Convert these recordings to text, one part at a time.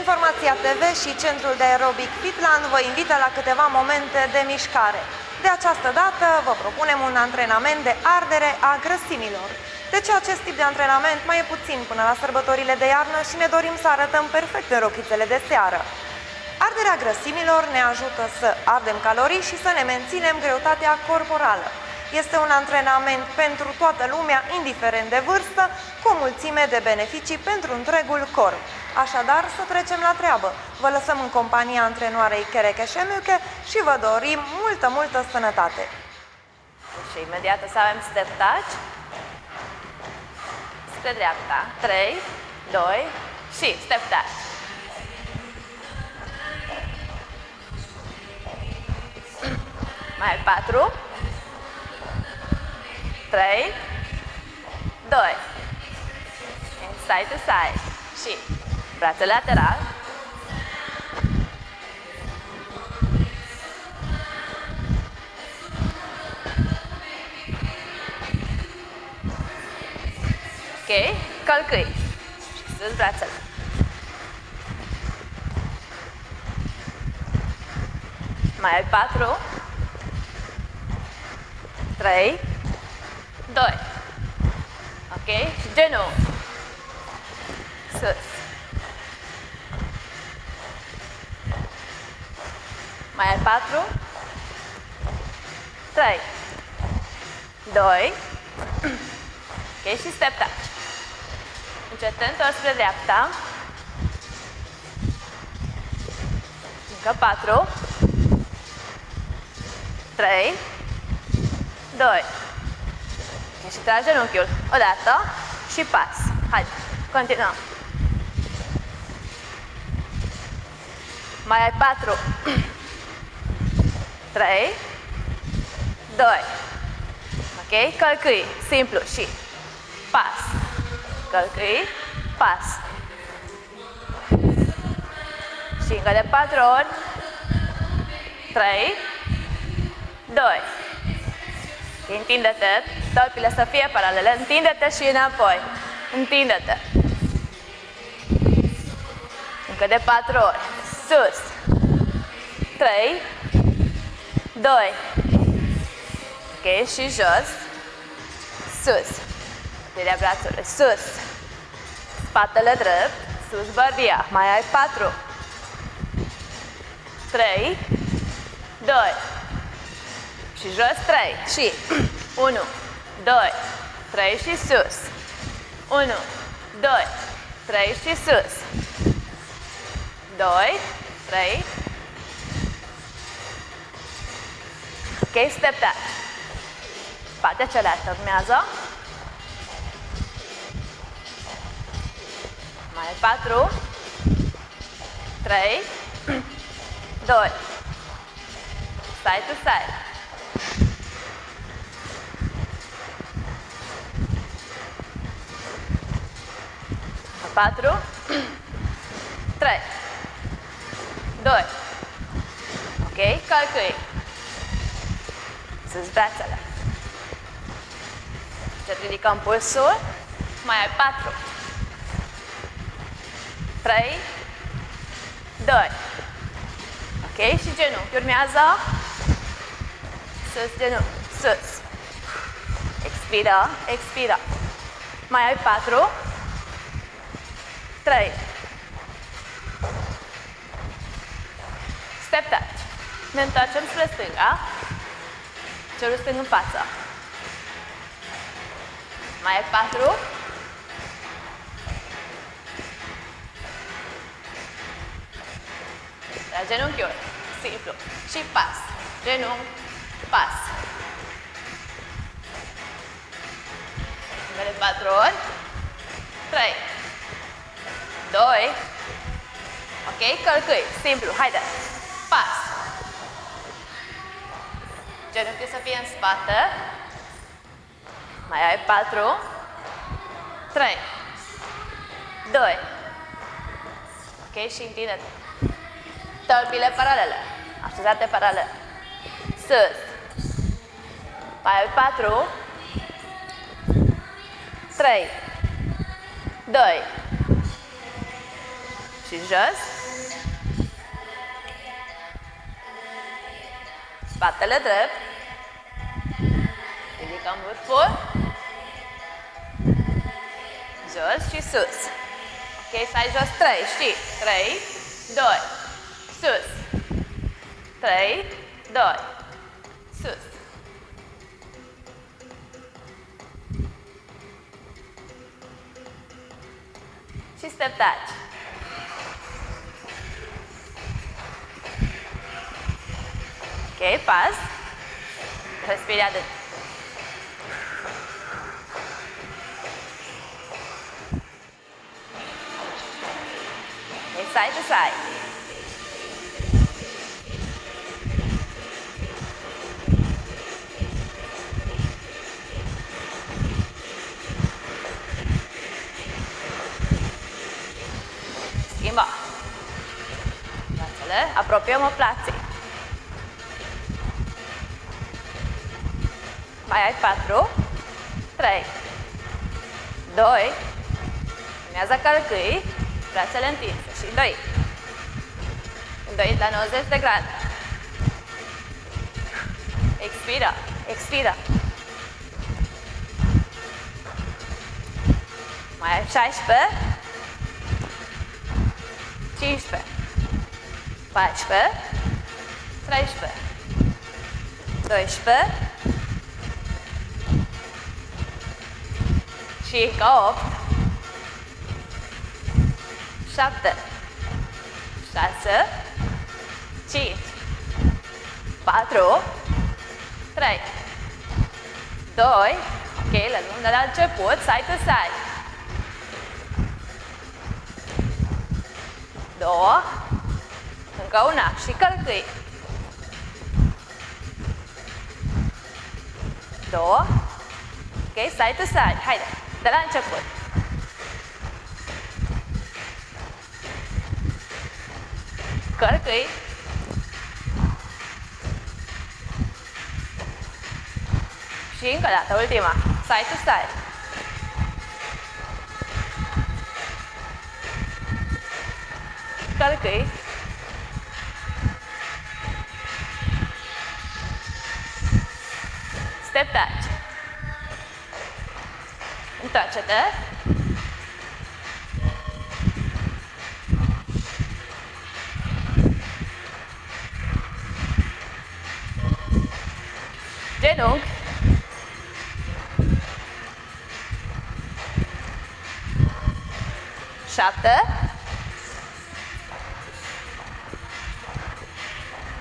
Informația TV și Centrul de Aerobic Fitland vă invită la câteva momente de mișcare. De această dată vă propunem un antrenament de ardere a grăsimilor. De ce acest tip de antrenament mai e puțin până la sărbătorile de iarnă și ne dorim să arătăm perfect în rochițele de seară? Arderea grăsimilor ne ajută să ardem calorii și să ne menținem greutatea corporală. Este un antrenament pentru toată lumea, indiferent de vârstă, cu o mulțime de beneficii pentru întregul corp. Așadar, să trecem la treabă. Vă lăsăm în compania antrenoarei Kereke Șemiuche și vă dorim multă sănătate. Și imediat o să avem step touch. Spre dreapta. 3, 2 și step touch. Mai ai 4, 3, 2, side to side și brațul lateral. Ok, călcâi și sus brațele. Mai ai 4, 3, 2. Ok? Și genunchi. Sus. Mai ai 4, 3, 2. Ok? Și step touch. Încetând, ori spre dreapta. Încă 4, 3, 2. Și tragi genunchiul. Odată și pas. Haide, continuăm. Mai ai 4, 3, 2. Ok? Călcâi. Simplu și pas. Călcâi, pas. Și încă de 4 ori. 3, 2. Întinde-te, tălpile să fie paralele, întinde-te și înapoi. Întinde-te. Încă de 4 ori. Sus. 3, 2. Ok, și jos. Sus. Puterea brațului. Sus. Spatele drept. Sus bărbia. Mai ai 4, 3, 2. Și jos 3. Și 1, 2, 3 și sus. 1, 2, 3 și sus. 2, 3. Ok, step touch. Partea cealaltă urmează. Mai ai 4, 3, 2. Side to side. A 4, 3, 2. Ok, călcâi. Sus brațele. Ce ridicăm pulsul. Mai ai 4, 3, 2. Ok, și genunchi. Urmează. Sus, genunchi. Sus. Expiră, expiră. Mai ai 4, 3. Step touch. Ne întoarcem spre stânga. Cerul stâng în față. Mai ai 4. La genunchiuri. Simplu. Și pas. Genunchi, pas. De 4 ori. 3, 2. Ok, călcâi. Simplu. Haide. Pas. Genunchiul să fie în spate. Mai ai 4, 3, 2. Ok, și întinde-te. Tălpile paralele. Așezate paralel. Sus. Mai ai 4, 3, 2 Și jos. Spatele drept. Ridicăm vârful. Jos și sus. Ok, stai jos 3, știi? 3, 2, sus. 3, 2, sus. Și step touch. Ok, pas. Respiri adânc. Ok, side to side. Schimba. Brațele, apropiem oplații. Mai ai 4, 3, 2, urmează călcâi, brațele întinse și îndoi. Îndoi la 90 de grade. Expira, expira. Mai ai 16, 15, 14, 13, 12, și încă 8, 7, 6, 5, 4, 3, 2, ok, le luăm de la început, side to side. 2, încă una și călcâi. 2, ok, side to side, haide, de la început. Călcâi. Și încă o dată, ultima, side to side. Călcâi. Step touch. Întoarce-te. Genunchi. Șapte.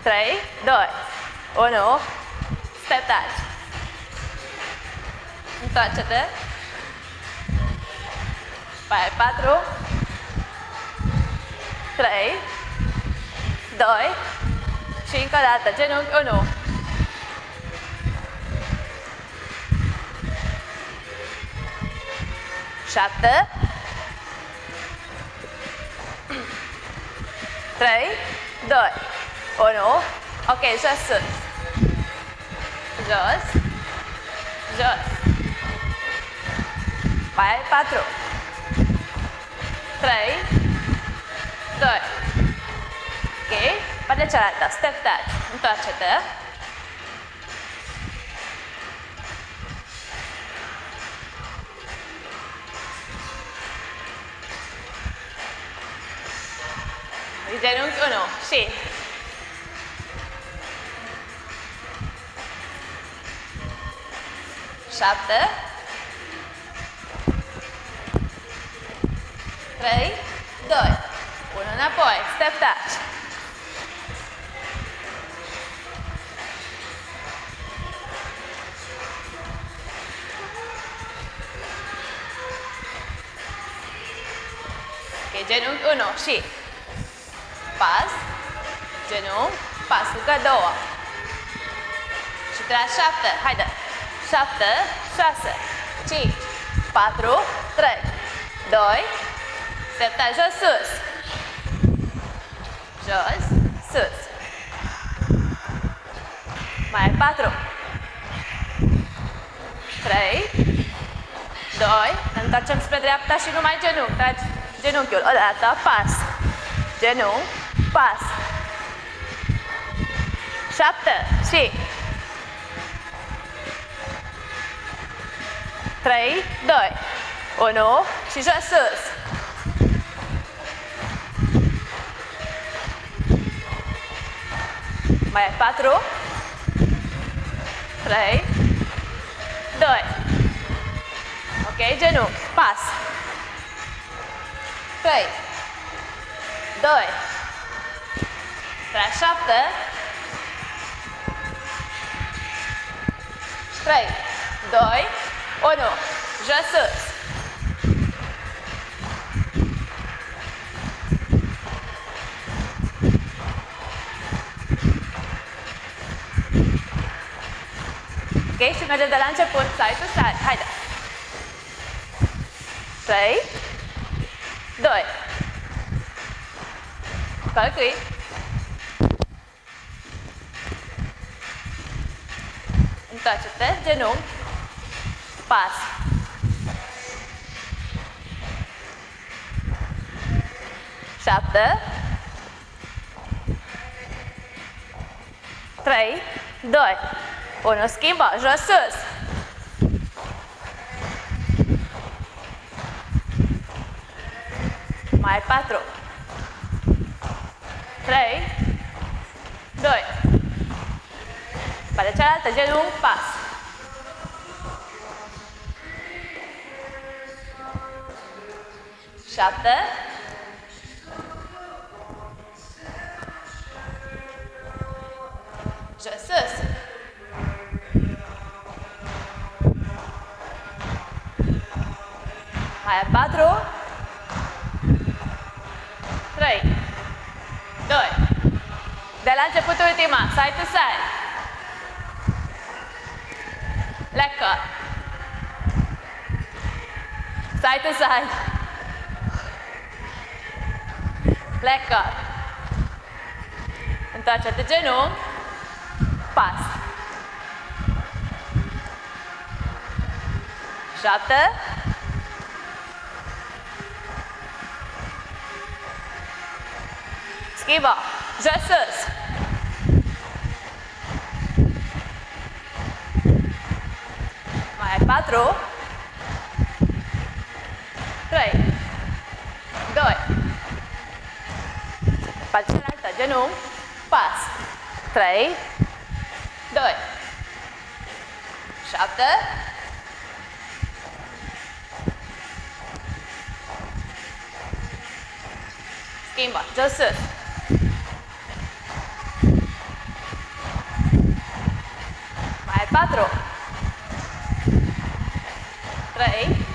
3, 2, 1, step touch. Întoarce-te. Mai 4, 3, 2 și încă o dată, genunchi 1. Șapte. 3, 2, 1. Ok, jos, sus. Jos. Jos. Mai ai 4. 3, 2. Ok, partea cealaltă, step touch. Întoarce-te. Genunchi 1 și 7, 3, 2, 1 înapoi, step touch. Ok, genunchi 1 și pas, genunchi, pas, încă 2. Și tragi 7, haide. 7, 6, 5, 4, 3, 2, step touch, jos, sus. Jos, sus. Mai ai 4, 3, 2, ne întoarcem spre dreapta și numai genunchi, tragi genunchiul, o dată, pas. genunchi, pas. 7 și 3, 2, 1 și jos sus. Mai ai 4, 3, 2. Ok, genunchi, pas. 3, 2, 3, 7, 3, 2, 1, jos sus. Ok, și mergem de la început, side to side, haide. 3, 2, călcâi. Întoarce-te, genunchi, pas. 7, 3, 2, 1, schimbă, jos sus. Mai ai 4, 3, 2. Pe de cealaltă, genunchi, pas. 7, jos sus. Mai ai 4, 3, 2. De la început ultima, side to side. Lecă. Side to side. Lecă. Întoarce-te genunchi. Pas. 7. Schimbă. Jos sus. Mai ai 4. 3. 2. Pe cealaltă, genunchi. Pas. 3. 2. 7. Schimbă. Jos sus. Mai ai 4. 3.